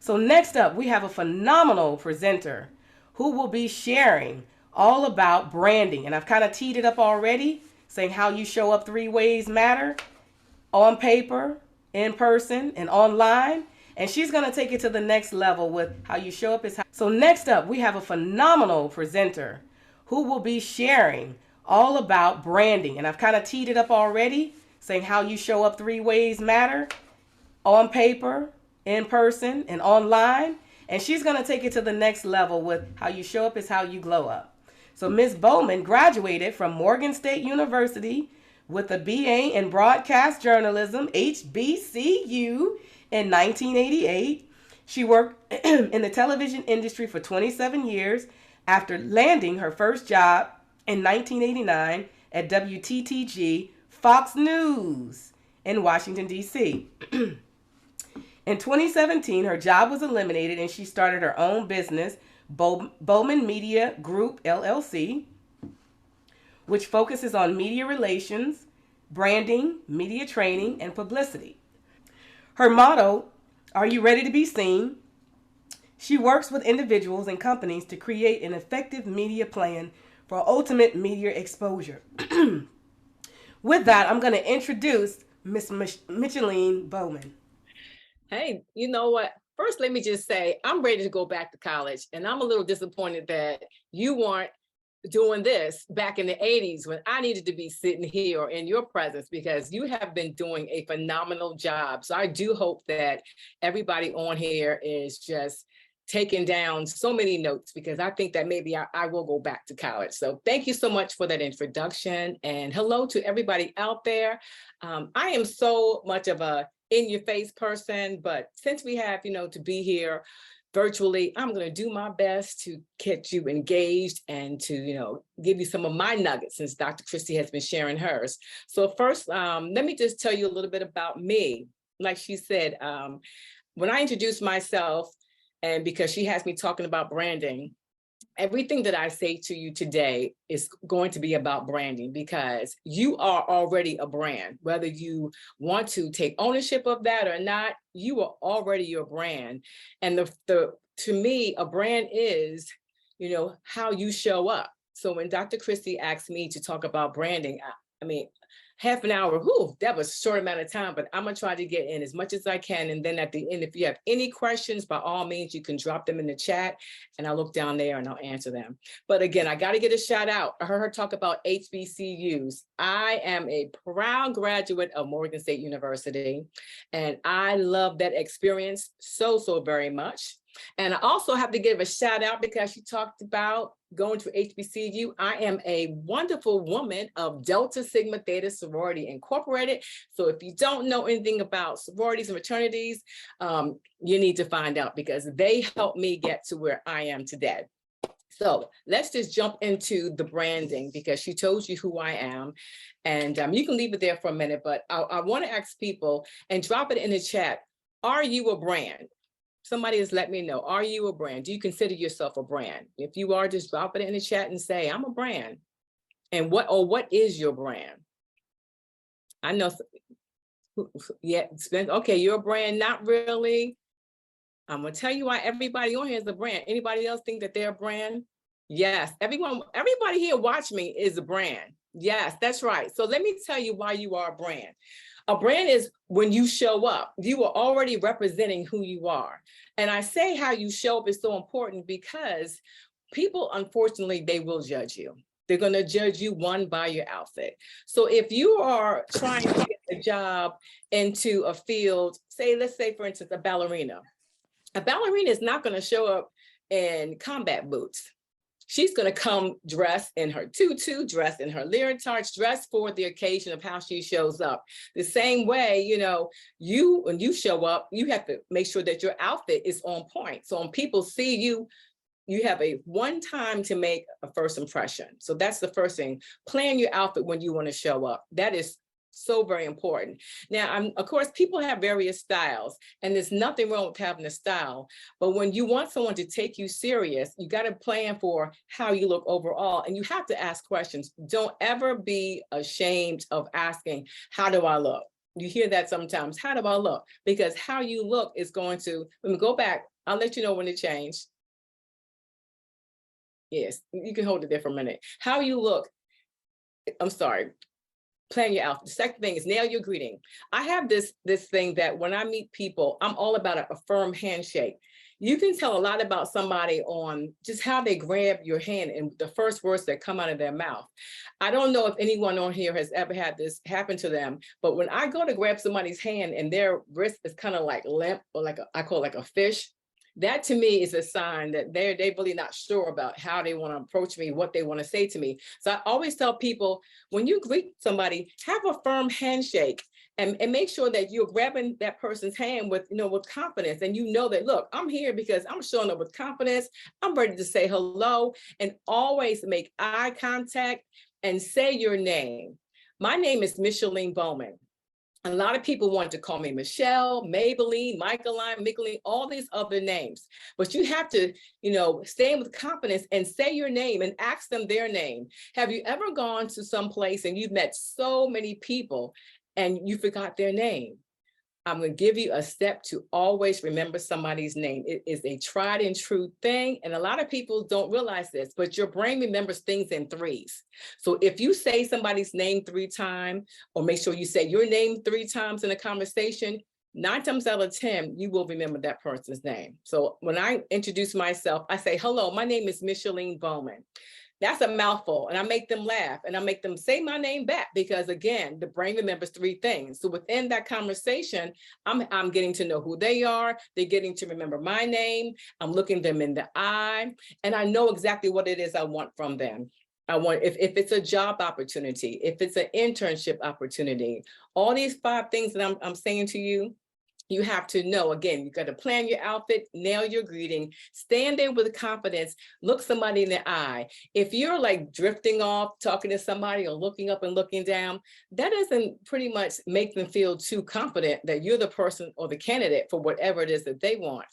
So next up, we have a phenomenal presenter who will be sharing all about branding. And I've kind of teed it up already, saying how you show up three ways matter: on paper, in person, and online. And she's going to take it to the next level with how you show up is how. So next up, we have a phenomenal presenter who will be sharing all about branding. And I've kind of teed it up already, saying how you show up three ways matter: on paper, in person, and online. And she's going to take it to the next level with how you show up is how you glow up. So Ms. Bowman graduated from Morgan State University with a BA in Broadcast Journalism, HBCU, in 1988. She worked in the television industry for 27 years after landing her first job in 1989 at WTTG Fox News in Washington, D.C. In 2017, her job was eliminated and she started her own business, Bowman Media Group, LLC, which focuses on media relations, branding, media training, and publicity. Her motto, "Are you ready to be seen?" She works with individuals and companies to create an effective media plan for ultimate media exposure. With that, I'm going to introduce Miss Micheline Bowman. Hey, you know what? First, let me just say I'm ready to go back to college, and I'm a little disappointed that you weren't doing this back in the 80s when I needed to be sitting here in your presence, because you have been doing a phenomenal job. So I do hope that everybody on here is just taking down so many notes, because I think that maybe I will go back to college. So thank you so much for that introduction, and hello to everybody out there. I am so much of a in your face person, but since we have, to be here virtually, I'm going to do my best to get you engaged and to, give you some of my nuggets, since Dr. Christie has been sharing hers. So first, let me just tell you a little bit about me. Like she said, when I introduced myself, and because she has me talking about branding, everything that I say to you today is going to be about branding, because you are already a brand. Whether you want to take ownership of that or not, you are already your brand. And to me, a brand is, how you show up. So when Dr. Christie asked me to talk about branding, I mean, half an hour, that was a short amount of time, but I'm gonna try to get in as much as I can. And then at the end, if you have any questions, by all means, you can drop them in the chat and I'll look down there and I'll answer them. But again, I gotta get a shout out. I heard her talk about HBCUs. I am a proud graduate of Morgan State University, and I love that experience so, so very much. And I also have to give a shout out, because she talked about going to HBCU. I am a wonderful woman of Delta Sigma Theta Sorority Incorporated. So if you don't know anything about sororities and fraternities, you need to find out, because they helped me get to where I am today. So let's just jump into the branding, because she told you who I am, and you can leave it there for a minute, but I want to ask people, and drop it in the chat, are you a brand? Somebody has let me know, are you a brand? Do you consider yourself a brand? If you are, just drop it in the chat and say, I'm a brand. And what is your brand? I know, yeah, okay, you're a brand, not really. I'm gonna tell you why everybody on here is a brand. Anybody else think that they're a brand? Yes, everybody here watch me is a brand. Yes, that's right. So let me tell you why you are a brand. A brand is when you show up, you are already representing who you are. And I say how you show up is so important, because people, unfortunately, they will judge you. They're going to judge you, one, by your outfit. So if you are trying to get a job into a field, let's say, for instance, a ballerina is not going to show up in combat boots. She's going to come dressed in her tutu, dressed in her leotards, dressed for the occasion of how she shows up. The same way, when you show up, you have to make sure that your outfit is on point. So when people see you, you have a one time to make a first impression. So that's the first thing. Plan your outfit when you want to show up. That is so very important. Now, of course, people have various styles, and there's nothing wrong with having a style. But when you want someone to take you serious, you got to plan for how you look overall, and you have to ask questions. Don't ever be ashamed of asking, how do I look? You hear that sometimes. How do I look? Because how you look is going to, when we go back, I'll let you know when to change. Yes, you can hold it there for a minute. How you look, I'm sorry, plan your outfit. The second thing is nail your greeting. I have this thing that when I meet people, I'm all about a firm handshake. You can tell a lot about somebody on just how they grab your hand and the first words that come out of their mouth. I don't know if anyone on here has ever had this happen to them, but when I go to grab somebody's hand and their wrist is kind of like limp, or like I call it like a fish, that to me is a sign that they're really not sure about how they want to approach me, what they want to say to me. So I always tell people, when you greet somebody, have a firm handshake and make sure that you're grabbing that person's hand with, with confidence. And you know that, look, I'm here because I'm showing up with confidence. I'm ready to say hello, and always make eye contact and say your name. My name is Micheline Bowman. A lot of people want to call me Michelle, Maybelline, Micheline, all these other names. But you have to, stand with confidence and say your name and ask them their name. Have you ever gone to some place and you've met so many people and you forgot their name? I'm going to give you a step to always remember somebody's name. It is a tried and true thing. And a lot of people don't realize this, but your brain remembers things in threes. So if you say somebody's name 3 times, or make sure you say your name 3 times in a conversation, 9 times out of 10, you will remember that person's name. So when I introduce myself, I say, hello, my name is Micheline Bowman. That's a mouthful, and I make them laugh and I make them say my name back, because again, the brain remembers 3 things. So within that conversation, I'm getting to know who they are. They're getting to remember my name. I'm looking them in the eye, and I know exactly what it is I want from them. I want, if it's a job opportunity, if it's an internship opportunity, all these 5 things that I'm saying to you, you have to know. Again, you got to plan your outfit, nail your greeting, stand there with confidence, look somebody in the eye. If you're like drifting off, talking to somebody or looking up and looking down, that doesn't pretty much make them feel too confident that you're the person or the candidate for whatever it is that they want.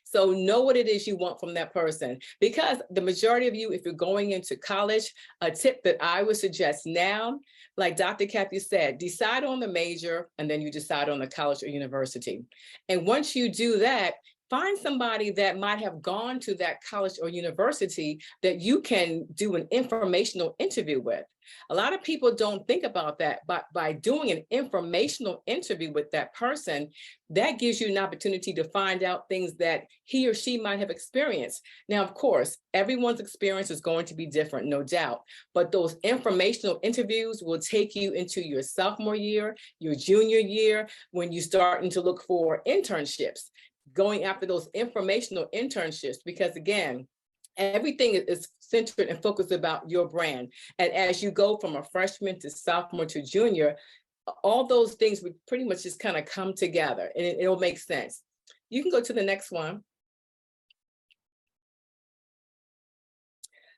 So know what it is you want from that person, because the majority of you, if you're going into college, a tip that I would suggest now, like Dr. Kathy said, decide on the major and then you decide on the college or university. And once you do that, find somebody that might have gone to that college or university that you can do an informational interview with. A lot of people don't think about that, but by doing an informational interview with that person, that gives you an opportunity to find out things that he or she might have experienced. Now, of course, everyone's experience is going to be different, no doubt, but those informational interviews will take you into your sophomore year, your junior year, when you're starting to look for internships, going after those informational internships, because again, everything is centered and focused about your brand. And as you go from a freshman to sophomore to junior, all those things would pretty much just kind of come together, and it'll make sense. You can go to the next one.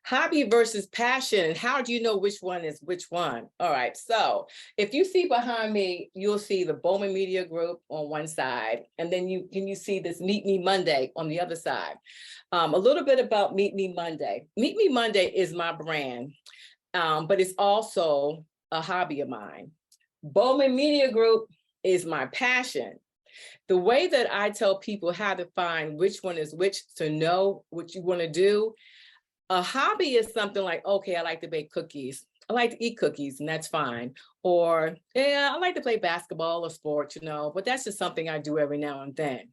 Hobby versus passion. How do you know which one is which one? All right, so if you see behind me, you'll see the Bowman Media Group on one side, and then you see this Meet Me Monday on the other side. A little bit about Meet Me Monday. Meet Me Monday is my brand, but it's also a hobby of mine. Bowman Media Group is my passion. The way that I tell people how to find which one is which, to know what you want to do. A hobby is something like, okay, I like to bake cookies. I like to eat cookies, and that's fine. Or, yeah, I like to play basketball or sports, but that's just something I do every now and then.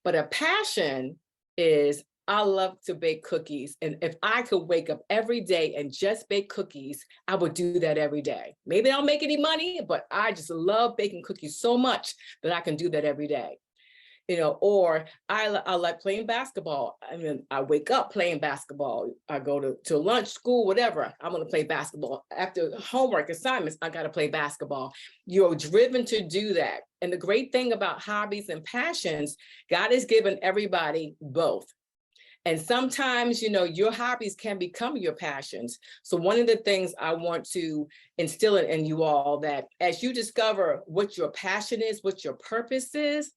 But a passion is, I love to bake cookies. And if I could wake up every day and just bake cookies, I would do that every day. Maybe I don't make any money, but I just love baking cookies so much that I can do that every day. Or I like playing basketball. I mean, I wake up playing basketball. I go to lunch, school, whatever. I'm going to play basketball. After homework assignments, I got to play basketball. You're driven to do that. And the great thing about hobbies and passions, God has given everybody both. And sometimes, your hobbies can become your passions. So one of the things I want to instill in you all, that as you discover what your passion is, what your purpose is,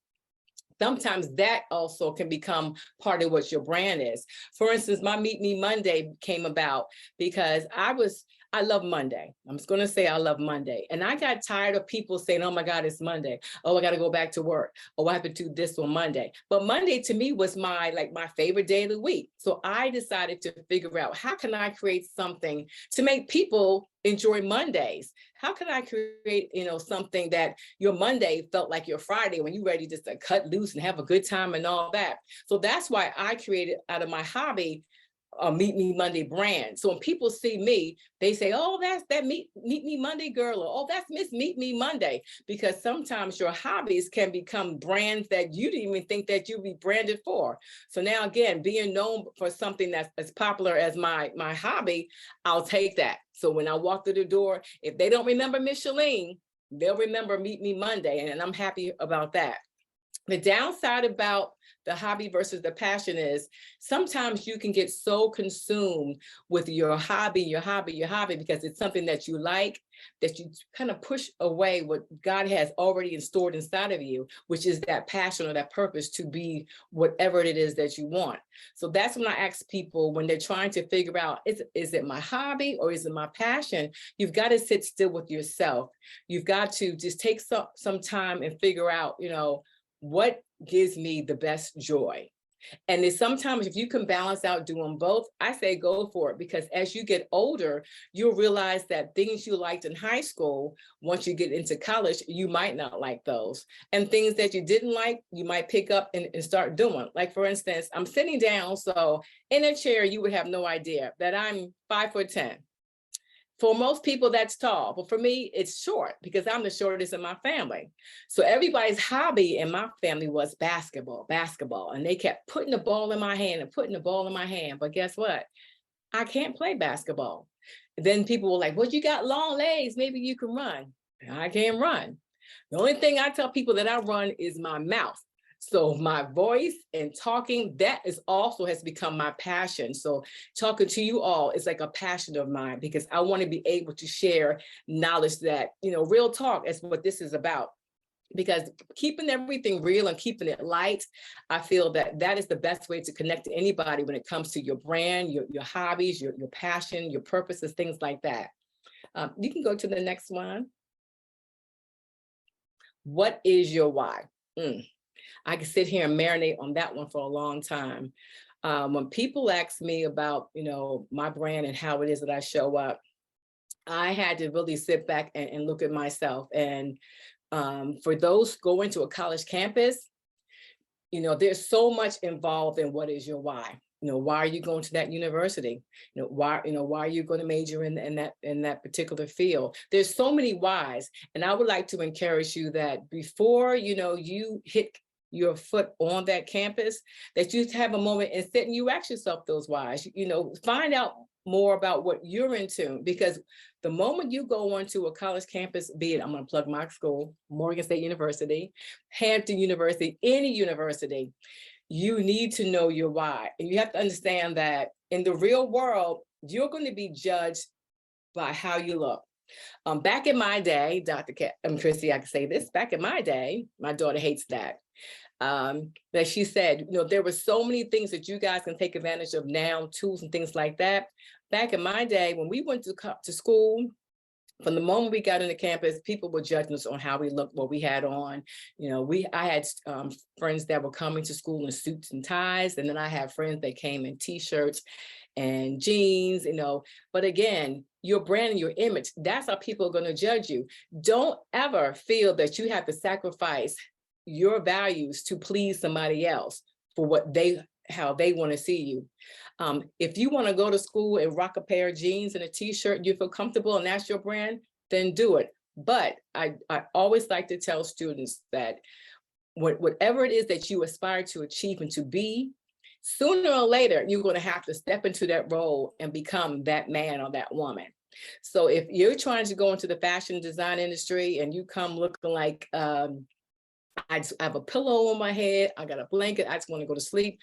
sometimes that also can become part of what your brand is. For instance, my Meet Me Monday came about because I was I love Monday. I'm just going to say I love Monday. And I got tired of people saying, oh my God, it's Monday. Oh, I got to go back to work. Oh, I have to do this on Monday. But Monday to me was my favorite day of the week. So I decided to figure out, how can I create something to make people enjoy Mondays? How can I create, something that your Monday felt like your Friday when you're ready just to cut loose and have a good time and all that. So that's why I created, out of my hobby, a Meet Me Monday brand. So when people see me, they say, oh, that's that Meet Me Monday girl, or oh, that's Miss Meet Me Monday. Because sometimes your hobbies can become brands that you didn't even think that you'd be branded for. So now again, being known for something that's as popular as my hobby, I'll take that. So when I walk through the door, if they don't remember Micheline, they'll remember Meet Me Monday, and I'm happy about that. The downside about the hobby versus the passion is sometimes you can get so consumed with your hobby, because it's something that you like, that you kind of push away what God has already stored inside of you, which is that passion or that purpose to be whatever it is that you want. So that's when I ask people, when they're trying to figure out, is it my hobby or is it my passion? You've got to sit still with yourself. You've got to just take some time and figure out, what gives me the best joy. And then sometimes if you can balance out doing both, I say go for it, because as you get older, you'll realize that things you liked in high school, once you get into college, you might not like those. And things that you didn't like, you might pick up and start doing. Like, for instance, I'm sitting down, so in a chair, you would have no idea that I'm 5'10". For most people, that's tall, but for me, it's short because I'm the shortest in my family. So everybody's hobby in my family was basketball, and they kept putting the ball in my hand and putting the ball in my hand. But guess what? I can't play basketball. Then people were like, well, you got long legs, maybe you can run. I can't run. The only thing I tell people that I run is my mouth. So my voice and talking, that is also has become my passion. So talking to you all is like a passion of mine, because I want to be able to share knowledge that, real talk is what this is about. Because keeping everything real and keeping it light, I feel that that is the best way to connect to anybody when it comes to your brand, your hobbies, your passion, your purposes, things like that. You can go to the next one. What is your why? I can sit here and marinate on that one for a long time. When people ask me about, my brand and how it is that I show up, I had to really sit back and look at myself. And for those going to a college campus, there's so much involved in what is your why. Why are you going to that university? Why are you going to major in that particular field? There's so many whys. And I would like to encourage you that before, you hit your foot on that campus, that you have a moment and sit and you ask yourself those whys. Find out more about what you're into, because the moment you go onto a college campus, be it, I'm going to plug my school, Morgan State University, Hampton University, any university, you need to know your why. And you have to understand that in the real world, you're going to be judged by how you look. Back in my day, Christy, I can say this, back in my day, my daughter hates that. That she said, there were so many things that you guys can take advantage of now, tools and things like that. Back in my day, when we went to school, from the moment we got into campus, people were judging us on how we looked, what we had on. I had friends that were coming to school in suits and ties, and then I had friends that came in t-shirts and jeans, But again, your brand and your image, that's how people are going to judge you. Don't ever feel that you have to sacrifice your values to please somebody else for how they want to see you. If you want to go to school and rock a pair of jeans and a t-shirt, and you feel comfortable and that's your brand, then do it. But I always like to tell students that whatever it is that you aspire to achieve and to be, sooner or later, you're going to have to step into that role and become that man or that woman. So if you're trying to go into the fashion design industry and you come looking like, I have a pillow on my head, I got a blanket, I just want to go to sleep,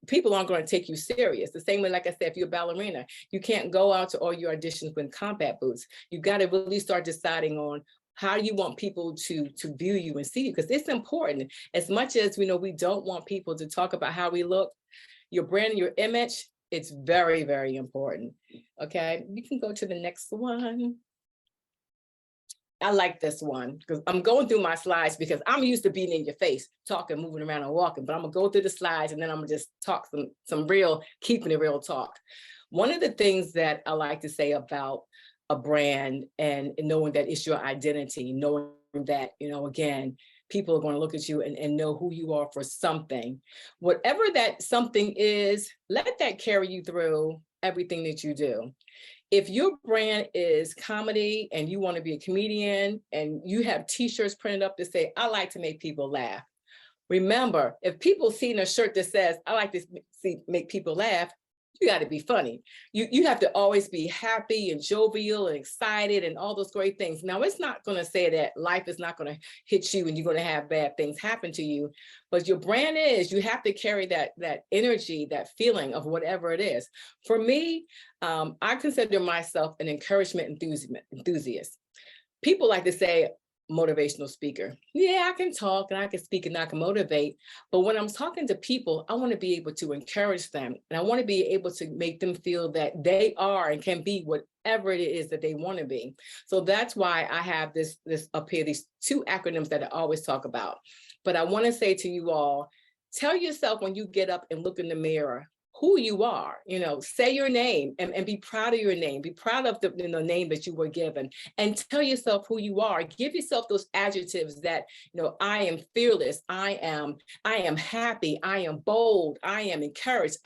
people aren't going to take you serious. The same way, like I said, if you're a ballerina, you can't go out to all your auditions with combat boots. You got to really start deciding on how you want people to view you and see you, because it's important. As much as we don't want people to talk about how we look, your brand and your image, It's very, very important. Okay, you can go to the next one. I like this one because I'm going through my slides because I'm used to being in your face, talking, moving around and walking, but I'm gonna go through the slides and then I'm gonna just talk some real, keeping it real talk. One of the things that I like to say about a brand and knowing that it's your identity, knowing that, again, people are going to look at you and know who you are for something. Whatever that something is, let that carry you through everything that you do. If your brand is comedy and you want to be a comedian and you have t-shirts printed up that say, I like to make people laugh. Remember, if people see in a shirt that says, I like to make people laugh, you got to be funny. You have to always be happy and jovial and excited and all those great things. Now, it's not going to say that life is not going to hit you and you're going to have bad things happen to you, but your brand is, you have to carry that energy, that feeling of whatever it is. For me, I consider myself an encouragement enthusiast. People like to say, motivational speaker. Yeah, I can talk and I can speak and I can motivate. But when I'm talking to people, I want to be able to encourage them. And I want to be able to make them feel that they are and can be whatever it is that they want to be. So that's why I have this up here, these two acronyms that I always talk about. But I want to say to you all, tell yourself when you get up and look in the mirror, who you are, say your name and be proud of your name, be proud of the name that you were given, and tell yourself who you are. Give yourself those adjectives that, I am fearless, I am happy, I am bold, I am encouraged,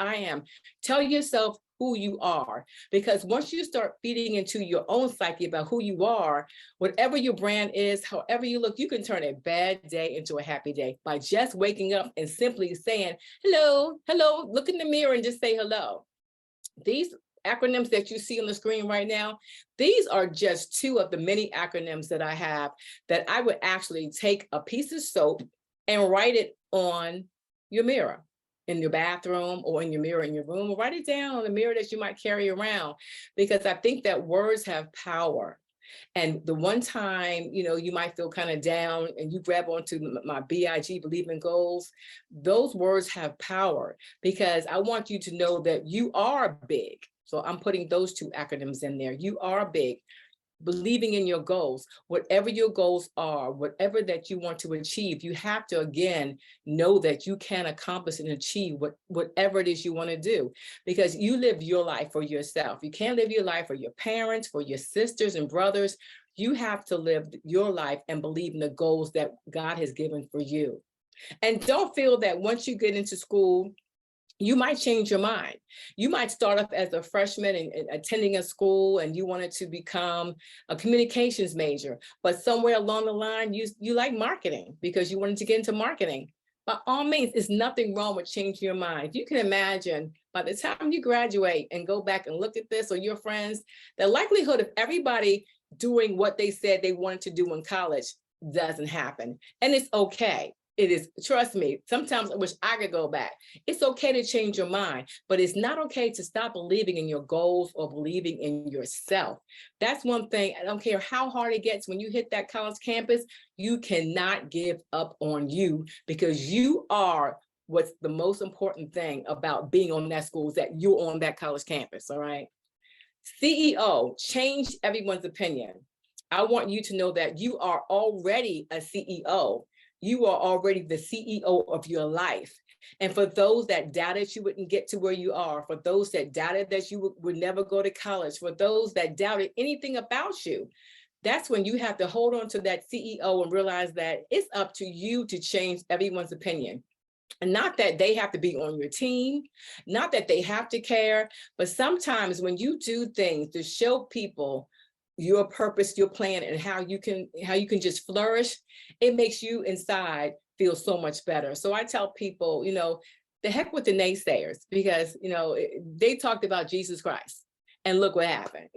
tell yourself who you are, because once you start feeding into your own psyche about who you are, whatever your brand is, however you look, you can turn a bad day into a happy day by just waking up and simply saying, hello, look in the mirror and just say hello. These acronyms that you see on the screen right now, these are just two of the many acronyms that I have that I would actually take a piece of soap and write it on your mirror, in your bathroom or in your mirror in your room, or write it down on the mirror that you might carry around, because I think that words have power. And the one time, you might feel kind of down and you grab onto my BIG, believe in goals, those words have power, because I want you to know that you are big. So I'm putting those two acronyms in there. You are big. Believing in your goals, whatever your goals are, whatever that you want to achieve, you have to, again, know that you can accomplish and achieve whatever it is you want to do, because you live your life for yourself. You can't live your life for your parents, for your sisters and brothers. You have to live your life and believe in the goals that God has given for you. And don't feel that once you get into school, you might change your mind. You might start off as a freshman and attending a school and you wanted to become a communications major, but somewhere along the line, you like marketing because you wanted to get into marketing. By all means, there's nothing wrong with changing your mind. You can imagine by the time you graduate and go back and look at this, or your friends, the likelihood of everybody doing what they said they wanted to do in college doesn't happen. And it's okay. It is, trust me, sometimes I wish I could go back. It's okay to change your mind, but it's not okay to stop believing in your goals or believing in yourself. That's one thing. I don't care how hard it gets when you hit that college campus, you cannot give up on you, because you are what's the most important thing about being on that school, is that you're on that college campus, all right? CEO, change everyone's opinion. I want you to know that you are already a CEO. You are already the CEO of your life. And for those that doubted you wouldn't get to where you are, for those that doubted that you would never go to college, for those that doubted anything about you, that's when you have to hold on to that CEO and realize that it's up to you to change everyone's opinion. And not that they have to be on your team, not that they have to care, but sometimes when you do things to show people your purpose, your plan, and how you can just flourish, it makes you inside feel so much better. So I tell people, the heck with the naysayers, because, they talked about Jesus Christ and look what happened,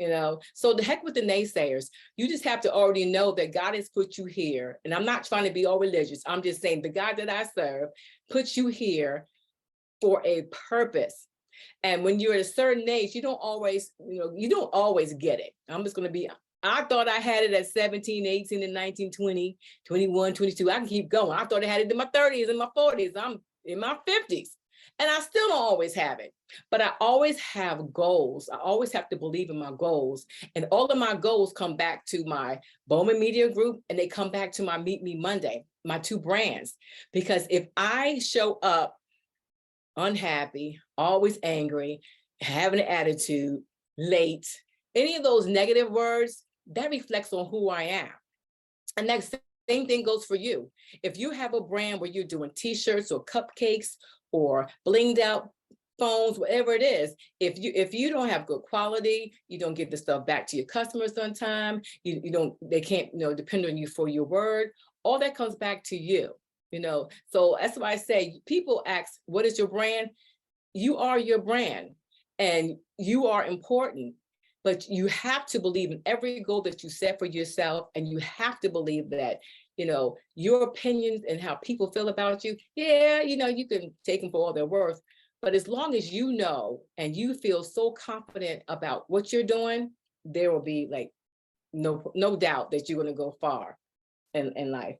So the heck with the naysayers. You just have to already know that God has put you here. And I'm not trying to be all religious. I'm just saying the God that I serve puts you here for a purpose. And when you're at a certain age, you don't always get it. I'm just going to be, I thought I had it at 17, 18, and 19, 20, 21, 22. I can keep going. I thought I had it in my 30s and my 40s. I'm in my 50s. And I still don't always have it, but I always have goals. I always have to believe in my goals. And all of my goals come back to my Bowman Media Group, and they come back to my Meet Me Monday, my 2 brands. Because if I show up unhappy, always angry, having an attitude, late, any of those negative words, that reflects on who I am. And that same thing goes for you. If you have a brand where you're doing t-shirts or cupcakes or blinged out phones, whatever it is, if you don't have good quality, you don't give the stuff back to your customers on time, they can't, depend on you for your word, all that comes back to you. So that's why I say, people ask, what is your brand? You are your brand, and you are important, but you have to believe in every goal that you set for yourself. And you have to believe that, your opinions and how people feel about you. Yeah, you can take them for all they're worth, but as long as you know, and you feel so confident about what you're doing, there will be like no doubt that you're going to go far in life.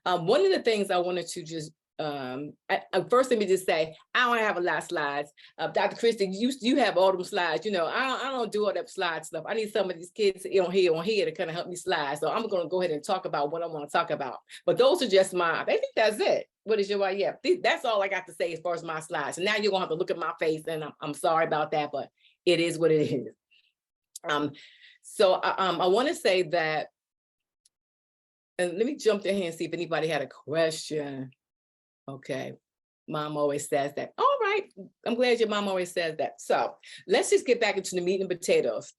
One of the things I wanted to just, first let me just say, I don't have a lot of slides. Dr. Christie, you have all them slides. I don't do all that slide stuff. I need some of these kids on here to kind of help me slide. So I'm going to go ahead and talk about what I want to talk about. But those are just I think that's it. What is your, yeah, that's all I got to say as far as my slides. And now you're going to have to look at my face, and I'm sorry about that, but it is what it is. So I want to say that, and let me jump in here and see if anybody had a question. Okay, mom always says that. All right, I'm glad your mom always says that. So let's just get back into the meat and potatoes.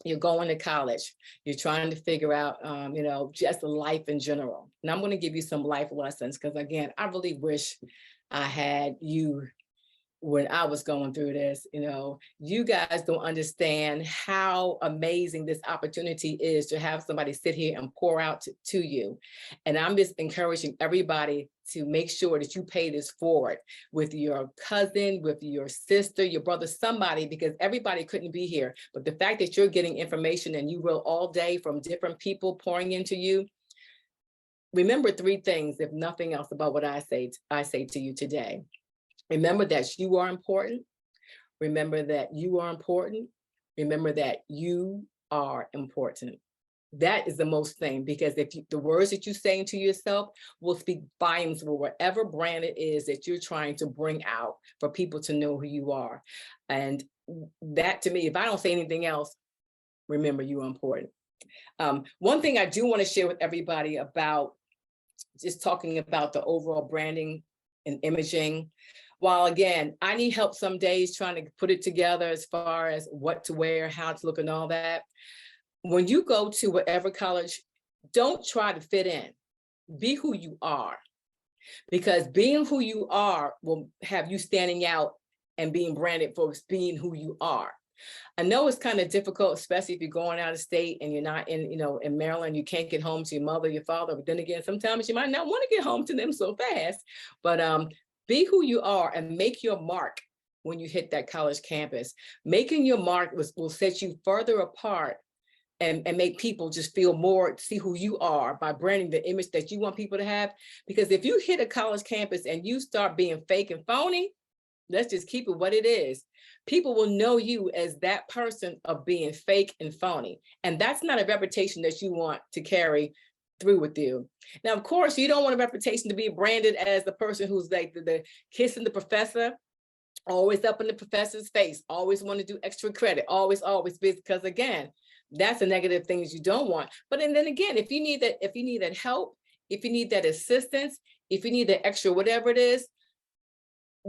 You're going to college. You're trying to figure out, just life in general. And I'm going to give you some life lessons, because again, I really wish I had you when I was going through this. You guys don't understand how amazing this opportunity is to have somebody sit here and pour out to you. And I'm just encouraging everybody to make sure that you pay this forward with your cousin, with your sister, your brother, somebody, because everybody couldn't be here. But the fact that you're getting information and you will all day from different people pouring into you, remember 3 things, if nothing else, about what I say to you today. Remember that you are important. Remember that you are important. Remember that you are important. That is the most thing, because if the words that you say to yourself will speak volumes for whatever brand it is that you're trying to bring out for people to know who you are. And that, to me, if I don't say anything else, remember you are important. One thing I do want to share with everybody about just talking about the overall branding and imaging. While again, I need help some days trying to put it together as far as what to wear, how to look, and all that. When you go to whatever college, don't try to fit in. Be who you are, because being who you are will have you standing out and being branded for being who you are. I know it's kind of difficult, especially if you're going out of state and you're not in Maryland, you can't get home to your mother, your father, but then again, sometimes you might not want to get home to them so fast, but be who you are and make your mark when you hit that college campus. Making your mark will set you further apart and make people just feel more, see who you are by branding the image that you want people to have. Because if you hit a college campus and you start being fake and phony, let's just keep it what it is. People will know you as that person of being fake and phony. And that's not a reputation that you want to carry through with you. Now, of course, you don't want a reputation to be branded as the person who's like the kissing the professor, always up in the professor's face, always want to do extra credit, always, because again, that's the negative things you don't want. But and then again, if you need that help, if you need that assistance, if you need that extra whatever it is,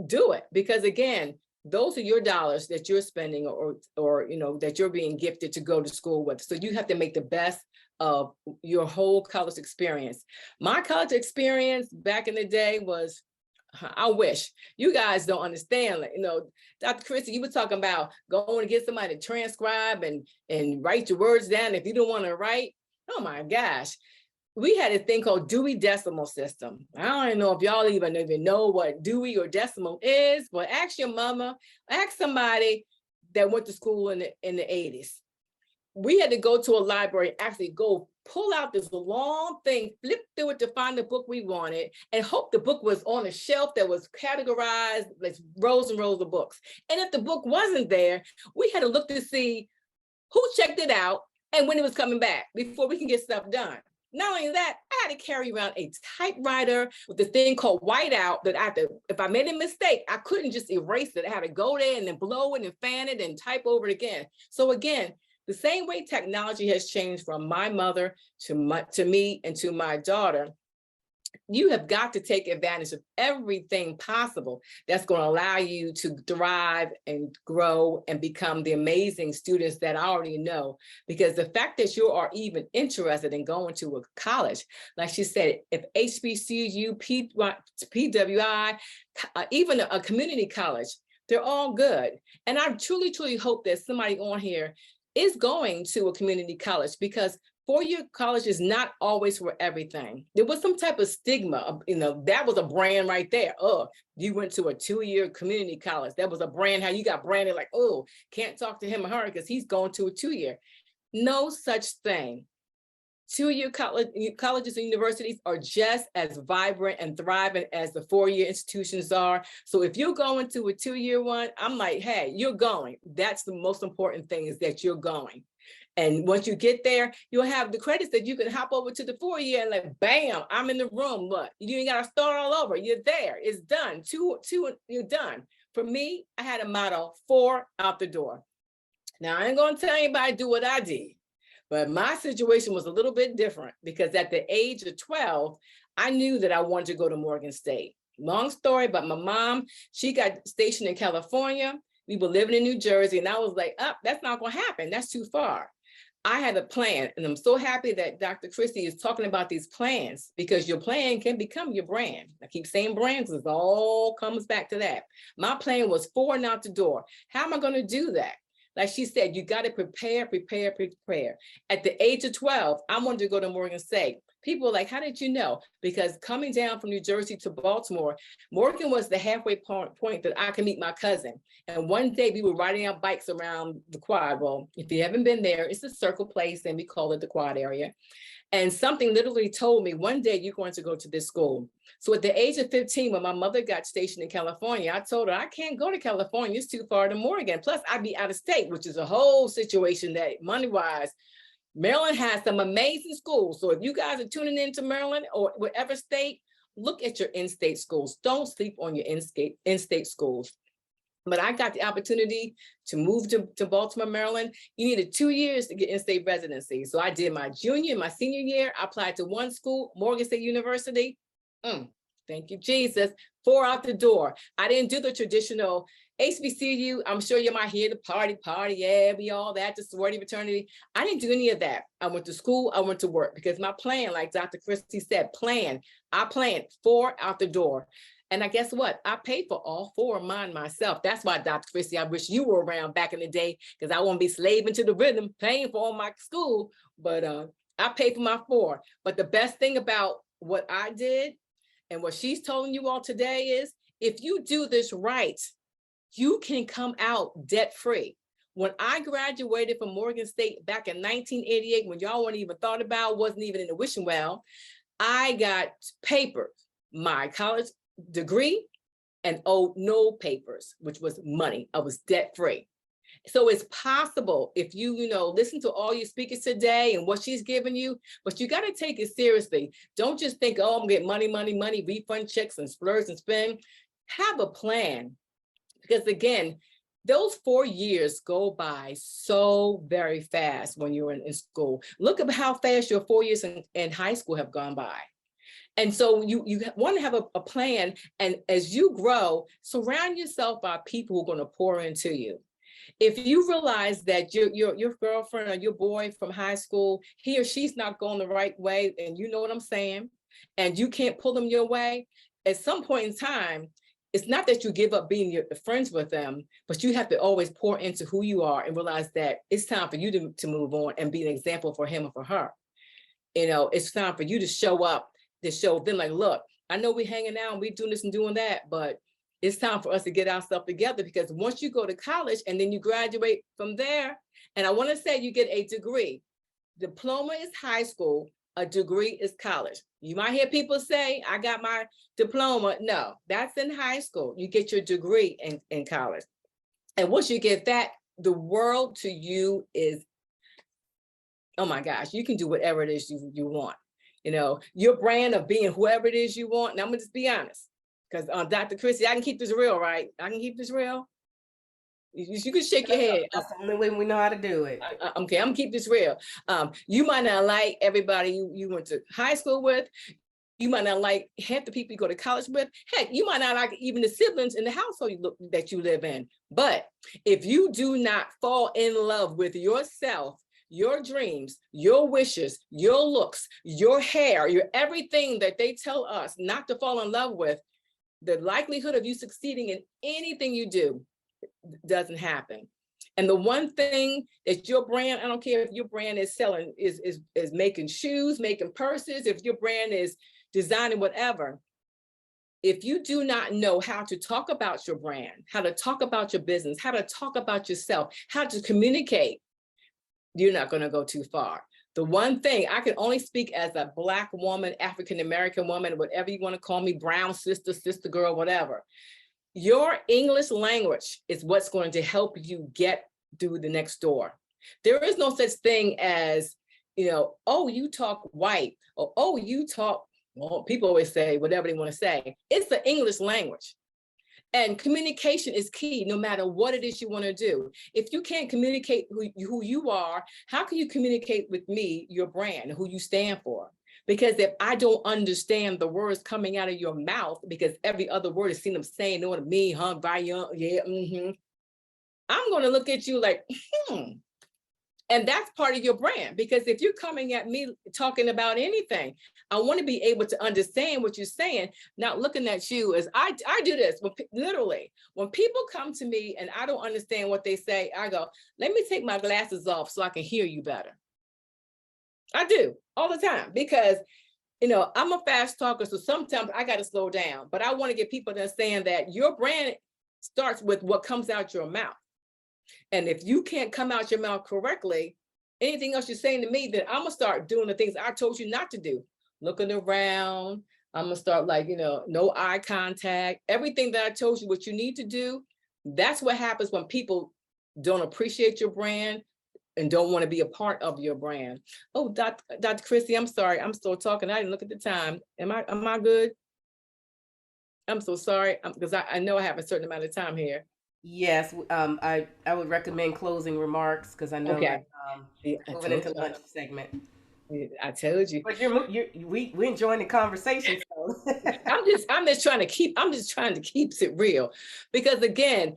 do it. Because again, those are your dollars that you're spending or that you're being gifted to go to school with. So you have to make the best of your whole college experience. My college experience back in the day was, I wish you guys don't understand. Like, Dr. Christie, you were talking about going to get somebody to transcribe and write your words down if you don't want to write. Oh my gosh. We had a thing called Dewey Decimal System. I don't even know if y'all even know what Dewey or decimal is, but ask your mama, ask somebody that went to school in the 80s. We had to go to a library, actually go pull out this long thing, flip through it to find the book we wanted, and hope the book was on a shelf that was categorized, like rows and rows of books. And if the book wasn't there, we had to look to see who checked it out and when it was coming back before we can get stuff done. Not only that, I had to carry around a typewriter with this thing called whiteout that I had to, if I made a mistake, I couldn't just erase it. I had to go there and then blow it and fan it and type over it again. So again, the same way technology has changed from my mother to me and to my daughter, you have got to take advantage of everything possible that's going to allow you to thrive and grow and become the amazing students that I already know. Because the fact that you are even interested in going to a college, like she said, if HBCU, PWI, even a community college, they're all good. And I truly, truly hope that somebody on here is going to a community college, because four-year college is not always for everything. There was some type of stigma, that was a brand right there. Oh, you went to a 2-year community college. That was a brand, how you got branded like, oh, can't talk to him or her because he's going to a 2-year. No such thing. 2-year colleges and universities are just as vibrant and thriving as the 4-year institutions are. So if you're going to a 2-year one, I'm like, hey, you're going. That's the most important thing, is that you're going. And once you get there, you'll have the credits that you can hop over to the 4-year and like, bam, I'm in the room. What? You ain't got to start all over. You're there. It's done. Two, you're done. For me, I had a motto: 4 out the door. Now, I ain't going to tell anybody do what I did, but my situation was a little bit different, because at the age of 12, I knew that I wanted to go to Morgan State. Long story, but my mom, she got stationed in California. We were living in New Jersey, and I was like, oh, that's not going to happen. That's too far. I had a plan, and I'm so happy that Dr. Christie is talking about these plans, because your plan can become your brand. I keep saying brands, because it all comes back to that. My plan was 4 and out the door. How am I going to do that? Like she said, you got to prepare. At the age of 12, I wanted to go to Morgan State. People were like, how did you know? Because coming down from New Jersey to Baltimore, Morgan was the halfway point that I could meet my cousin. And one day we were riding our bikes around the quad. Well, if you haven't been there, it's a circle place, and we call it the quad area. And something literally told me, one day you're going to go to this school. So at the age of 15, when my mother got stationed in California, I told her, I can't go to California. It's too far to Morgan. Plus, I'd be out of state, which is a whole situation that money-wise, Maryland has some amazing schools. So if you guys are tuning into Maryland or whatever state, look at your in-state schools. Don't sleep on your in-state schools. But I got the opportunity to move to Baltimore, Maryland. You needed 2 years to get in-state residency. So I did my junior and my senior year. I applied to one school, Morgan State University. Thank you, Jesus. 4 out the door. I didn't do the traditional HBCU. I'm sure you might hear the party, yeah, we all that, the sorority fraternity. I didn't do any of that. I went to school, I went to work, because my plan, like Dr. Christie said, I planned 4 out the door. And I guess what? I paid for all 4 of mine myself. That's why, Dr. Christie, I wish you were around back in the day, because I won't be slaving to the rhythm, paying for all my school. But I paid for my 4. But the best thing about what I did and what she's telling you all today is, if you do this right, you can come out debt-free. When I graduated from Morgan State back in 1988, when y'all weren't even thought about, wasn't even in the wishing well, I got papers, my college degree, and owed no papers, which was money. I was debt-free. So it's possible if you listen to all your speakers today and what she's giving you, but you got to take it seriously. Don't just think, oh, I'm getting money, refund checks and splurge and spend. Have a plan. Because again, those 4 years go by so very fast when you're in school. Look at how fast your 4 years in high school have gone by. And so you want to have a plan. And as you grow, surround yourself by people who are going to pour into you. If you realize that your girlfriend or your boy from high school, he or she's not going the right way, and you know what I'm saying, and you can't pull them your way, at some point in time, it's not that you give up being friends with them, but you have to always pour into who you are and realize that it's time for you to move on and be an example for him or for her. It's time for you to show up, to show them like, look, I know we're hanging out and we're doing this and doing that, but it's time for us to get ourselves together, because once you go to college and then you graduate from there, and I want to say you get a degree, Diploma is high school, a degree is college. You might hear people say, I got my diploma. No, that's in high school. You get your degree in college. And once you get that, the world to you is, oh my gosh, you can do whatever it is you want. You know, your brand of being whoever it is you want. And I'm gonna just be honest, because Dr. Chrissy, I can keep this real, right? I can keep this real. You can shake your head. That's the only way we know how to do it. Okay, I'm gonna keep this real. You might not like everybody you went to high school with. You might not like half the people you go to college with. Heck, you might not like even the siblings in the household that you live in. But if you do not fall in love with yourself, your dreams, your wishes, your looks, your hair, your everything that they tell us not to fall in love with, the likelihood of you succeeding in anything you do doesn't happen. And the one thing that your brand, I don't care if your brand is selling, is making shoes, making purses, if your brand is designing whatever, if you do not know how to talk about your brand, how to talk about your business, how to talk about yourself, how to communicate, you're not going to go too far. The one thing, I can only speak as a Black woman, African-American woman, whatever you want to call me, brown sister, sister girl, whatever. Your English language is what's going to help you get through the next door. There is no such thing as, you know, oh, you talk white, or oh, you talk, well, people always say whatever they want to say. It's the English language. And communication is key, no matter what it is you want to do. If you can't communicate who you are, how can you communicate with me, your brand, who you stand for? Because if I don't understand the words coming out of your mouth, because every other word is seen them saying, know what I mean, huh, yeah, I'm going to look at you like, And that's part of your brand, because if you're coming at me talking about anything, I want to be able to understand what you're saying, not looking at you as I do this. Literally, when people come to me and I don't understand what they say, I go, let me take my glasses off so I can hear you better. I do all the time, because, you know, I'm a fast talker. So sometimes I got to slow down, but I want to get people to understand that your brand starts with what comes out your mouth. And if you can't come out your mouth correctly, anything else you're saying to me, then I'm gonna start doing the things I told you not to do. Looking around, I'm gonna start like, you know, no eye contact, everything that I told you what you need to do. That's what happens when people don't appreciate your brand and don't want to be a part of your brand. Oh, Dr. Chrissy, I'm sorry, I'm still talking. I didn't look at the time. Am I good? I'm so sorry, because I know I have a certain amount of time here. Yes, I would recommend closing remarks because I know Okay. moving into lunch segment. I told you. But we enjoying the conversation. So. I'm just trying to keep it real, because again,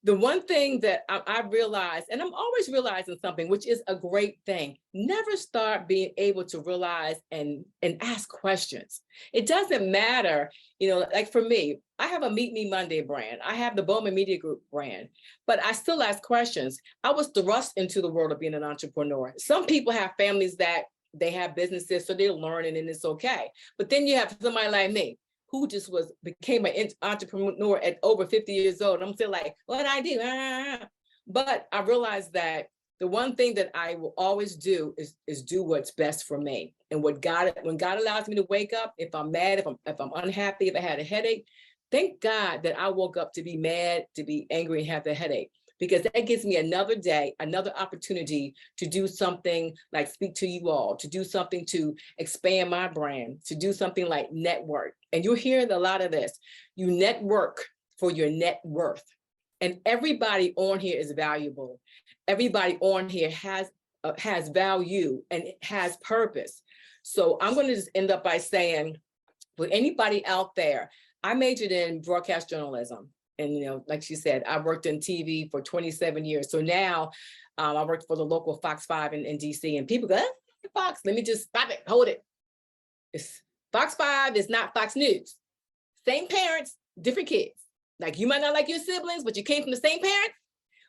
the one thing that I realized, and I'm always realizing something, which is a great thing. Never start being able to realize and ask questions. It doesn't matter, you know, like for me, I have a Meet Me Monday brand. I have the Bowman Media Group brand, but I still ask questions. I was thrust into the world of being an entrepreneur. Some people have families that they have businesses, so they're learning and it's okay. But then you have somebody like me, who just became an entrepreneur at over 50 years old. I'm still like, what did I do? But I realized that the one thing that I will always do is do what's best for me. And when God allows me to wake up, if I'm mad, if I'm unhappy, if I had a headache, thank God that I woke up to be mad, to be angry, and have the headache, because that gives me another day, another opportunity to do something like speak to you all, to do something to expand my brand, to do something like network. And you're hearing a lot of this. You network for your net worth. And everybody on here is valuable. Everybody on here has value and it has purpose. So I'm going to just end up by saying, for anybody out there, I majored in broadcast journalism. And, you know, like she said, I worked in TV for 27 years. So now I work for the local Fox 5 in DC, and people go, Fox, let me just stop it, hold it. Fox 5 is not Fox News. Same parents, different kids. Like, you might not like your siblings, but you came from the same parents.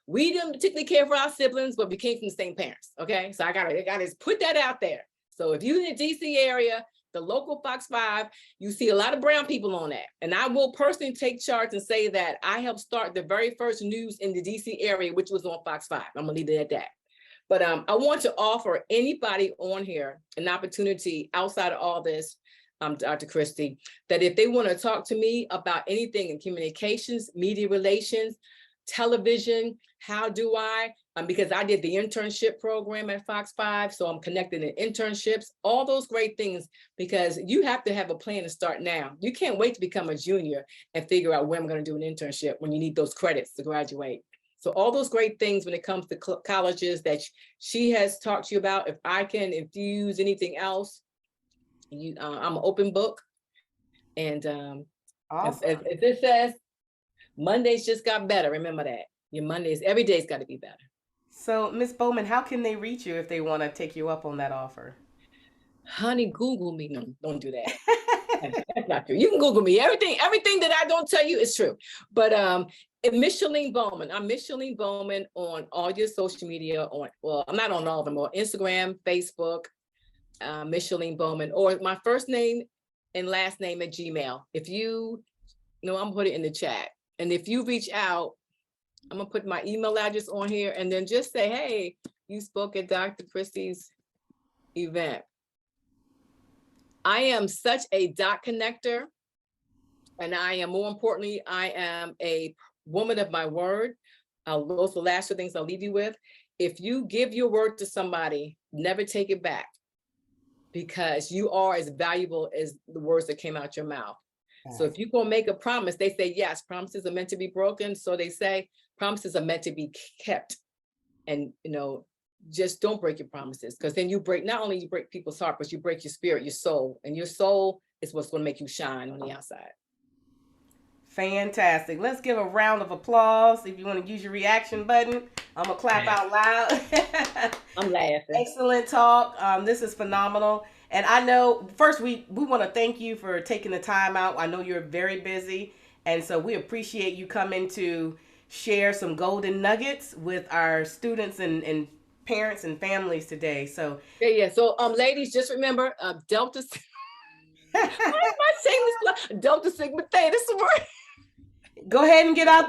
We didn't particularly care for our siblings, but we came from the same parents, okay? So I gotta put that out there. So if you're in the DC area, the local Fox 5, you see a lot of brown people on that. And I will personally take charge and say that I helped start the very first news in the DC area, which was on Fox 5. I'm gonna leave it at that. But I want to offer anybody on here an opportunity outside of all this, Dr. Christie, that if they want to talk to me about anything in communications, media relations, television, how do I? Because I did the internship program at Fox 5, so I'm connected in internships, all those great things, because you have to have a plan to start now. You can't wait to become a junior and figure out where I'm going to do an internship when you need those credits to graduate. So all those great things when it comes to colleges that she has talked to you about, if I can infuse anything else, I'm an open book. And Awesome. if it says Mondays just got better, remember that. Your Mondays, every day's got to be better. So, Miss Bowman, how can they reach you if they want to take you up on that offer? Honey, Google me. No, don't do that. That's not true. You can Google me. Everything that I don't tell you is true. But Micheline Bowman. I'm Micheline Bowman on all your social media. Well, I'm not on all of them. On Instagram, Facebook, Micheline Bowman, or my first name and last name at Gmail. If you know, I'm gonna put it in the chat. And if you reach out, I'm gonna put my email address on here, and then just say, hey, you spoke at Dr. Christie's event. I am such a dot connector, and I am, more importantly, I am a woman of my word. Those are the last two things I'll leave you with. If you give your word to somebody, never take it back, because you are as valuable as the words that came out your mouth. So if you're going to make a promise, they say, yes, promises are meant to be broken. So they say promises are meant to be kept. And, you know, just don't break your promises, because then you break, not only you break people's heart, but you break your spirit, your soul, and your soul is what's going to make you shine on the outside. Fantastic. Let's give a round of applause. If you want to use your reaction button, I'm going to clap out loud. I'm laughing. Excellent talk. This is phenomenal. And I know, first, we want to thank you for taking the time out. I know you're very busy. And so we appreciate you coming to share some golden nuggets with our students and parents and families today. So yeah. So ladies, just remember Delta. Why am I saying this? Delta Sigma Theta. This is word. Go ahead and get out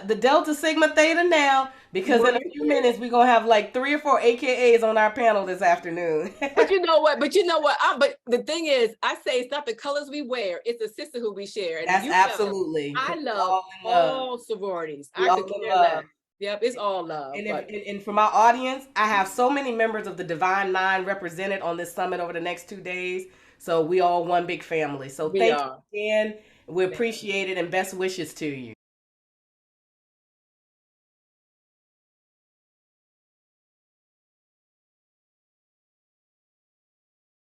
the Delta Sigma Theta now, because in a few minutes we're gonna have like 3 or 4 AKAs on our panel this afternoon. But you know what? But the thing is, I say it's not the colors we wear; it's the sisterhood we share. And That's absolutely. I love all sororities. I could care less. Yep, it's all love. And for my audience, I have so many members of the Divine Nine represented on this summit over the next 2 days. So we all one big family. So thank you again. We appreciate it, and best wishes to you.